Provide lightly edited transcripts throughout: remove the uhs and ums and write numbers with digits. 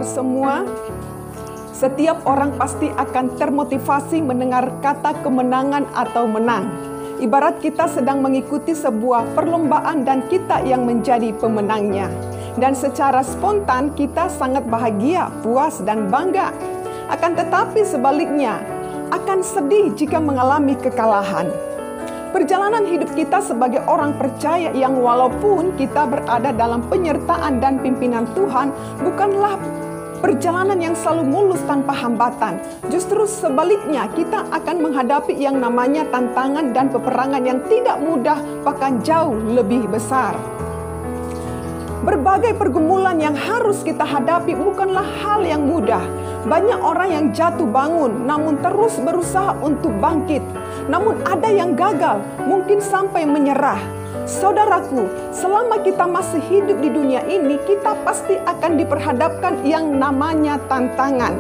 semua. Setiap orang pasti akan termotivasi mendengar kata kemenangan atau menang. Ibarat kita sedang mengikuti sebuah perlombaan dan kita yang menjadi pemenangnya. Dan secara spontan kita sangat bahagia, puas dan bangga. Akan tetapi sebaliknya, akan sedih jika mengalami kekalahan. Perjalanan hidup kita sebagai orang percaya yang walaupun kita berada dalam penyertaan dan pimpinan Tuhan, bukanlah perjalanan yang selalu mulus tanpa hambatan. Justru sebaliknya, kita akan menghadapi yang namanya tantangan dan peperangan yang tidak mudah, bahkan jauh lebih besar. Berbagai pergumulan yang harus kita hadapi bukanlah hal yang mudah. Banyak orang yang jatuh bangun, namun terus berusaha untuk bangkit. Namun ada yang gagal, mungkin sampai menyerah. Saudaraku, selama kita masih hidup di dunia ini, kita pasti akan diperhadapkan yang namanya tantangan.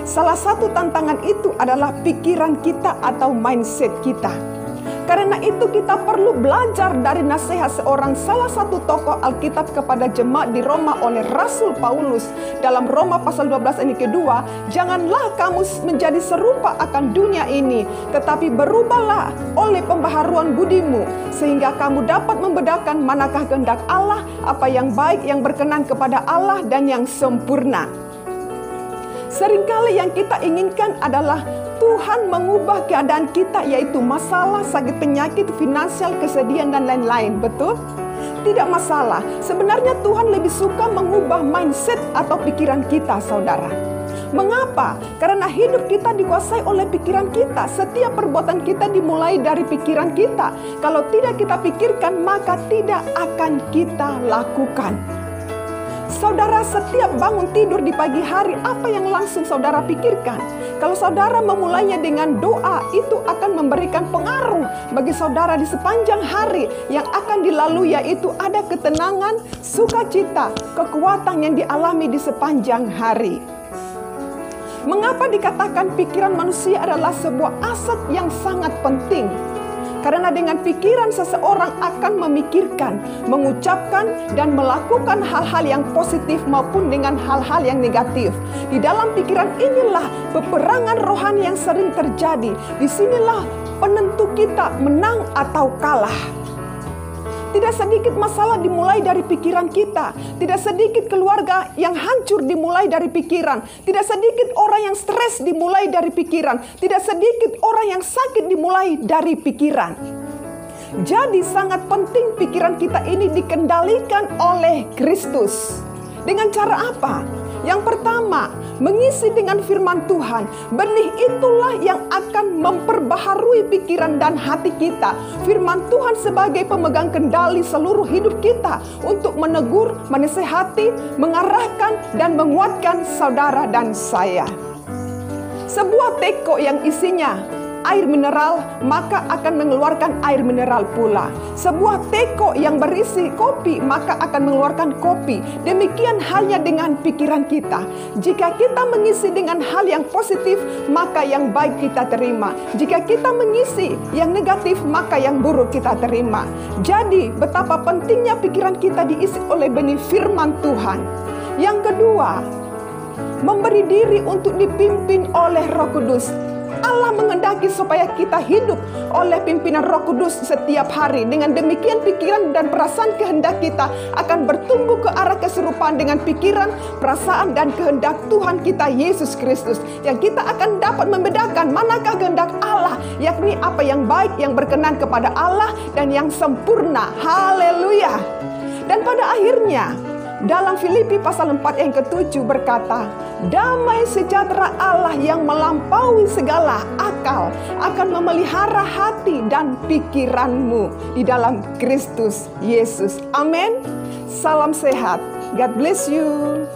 Salah satu tantangan itu adalah pikiran kita atau mindset kita. Karena itu kita perlu belajar dari nasihat salah satu tokoh Alkitab kepada jemaat di Roma oleh Rasul Paulus. Dalam Roma pasal 12 ayat kedua, janganlah kamu menjadi serupa akan dunia ini, tetapi berubahlah oleh pembaharuan budimu, sehingga kamu dapat membedakan manakah kehendak Allah, apa yang baik, yang berkenan kepada Allah, dan yang sempurna. Seringkali yang kita inginkan adalah Tuhan mengubah keadaan kita, yaitu masalah, sakit, penyakit, finansial, kesedihan, dan lain-lain. Betul? Tidak masalah. Sebenarnya Tuhan lebih suka mengubah mindset atau pikiran kita, saudara. Mengapa? Karena hidup kita dikuasai oleh pikiran kita. Setiap perbuatan kita dimulai dari pikiran kita. Kalau tidak kita pikirkan, maka tidak akan kita lakukan. Saudara setiap bangun tidur di pagi hari, apa yang langsung saudara pikirkan? Kalau saudara memulainya dengan doa, itu akan memberikan pengaruh bagi saudara di sepanjang hari. Yang akan dilalui yaitu ada ketenangan, sukacita, kekuatan yang dialami di sepanjang hari. Mengapa dikatakan pikiran manusia adalah sebuah aset yang sangat penting? Karena dengan pikiran seseorang akan memikirkan, mengucapkan, dan melakukan hal-hal yang positif maupun dengan hal-hal yang negatif. Di dalam pikiran inilah peperangan rohani yang sering terjadi. Disinilah penentu kita menang atau kalah. Tidak sedikit masalah dimulai dari pikiran kita. Tidak sedikit keluarga yang hancur dimulai dari pikiran. Tidak sedikit orang yang stres dimulai dari pikiran. Tidak sedikit orang yang sakit dimulai dari pikiran. Jadi sangat penting pikiran kita ini dikendalikan oleh Kristus. Dengan cara apa? Yang pertama, mengisi dengan firman Tuhan. Benih itulah yang akan memperbaharui pikiran dan hati kita. Firman Tuhan sebagai pemegang kendali seluruh hidup kita untuk menegur, menasihati, mengarahkan, dan menguatkan saudara dan saya. Sebuah teko yang isinya air mineral, maka akan mengeluarkan air mineral pula. Sebuah teko yang berisi kopi, maka akan mengeluarkan kopi. Demikian halnya dengan pikiran kita. Jika kita mengisi dengan hal yang positif, maka yang baik kita terima. Jika kita mengisi yang negatif, maka yang buruk kita terima. Jadi, betapa pentingnya pikiran kita diisi oleh benih firman Tuhan. Yang kedua, memberi diri untuk dipimpin oleh Roh Kudus. Allah menghendaki supaya kita hidup oleh pimpinan Roh Kudus setiap hari. Dengan demikian pikiran dan perasaan kehendak kita akan bertumbuh ke arah keserupaan dengan pikiran, perasaan, dan kehendak Tuhan kita Yesus Kristus. Yang kita akan dapat membedakan manakah kehendak Allah, yakni apa yang baik, yang berkenan kepada Allah, dan yang sempurna. Haleluya. Dan pada akhirnya, dalam Filipi pasal 4 yang ke-7 berkata, damai sejahtera Allah yang melampaui segala akal akan memelihara hati dan pikiranmu di dalam Kristus Yesus. Amin. Salam sehat. God bless you.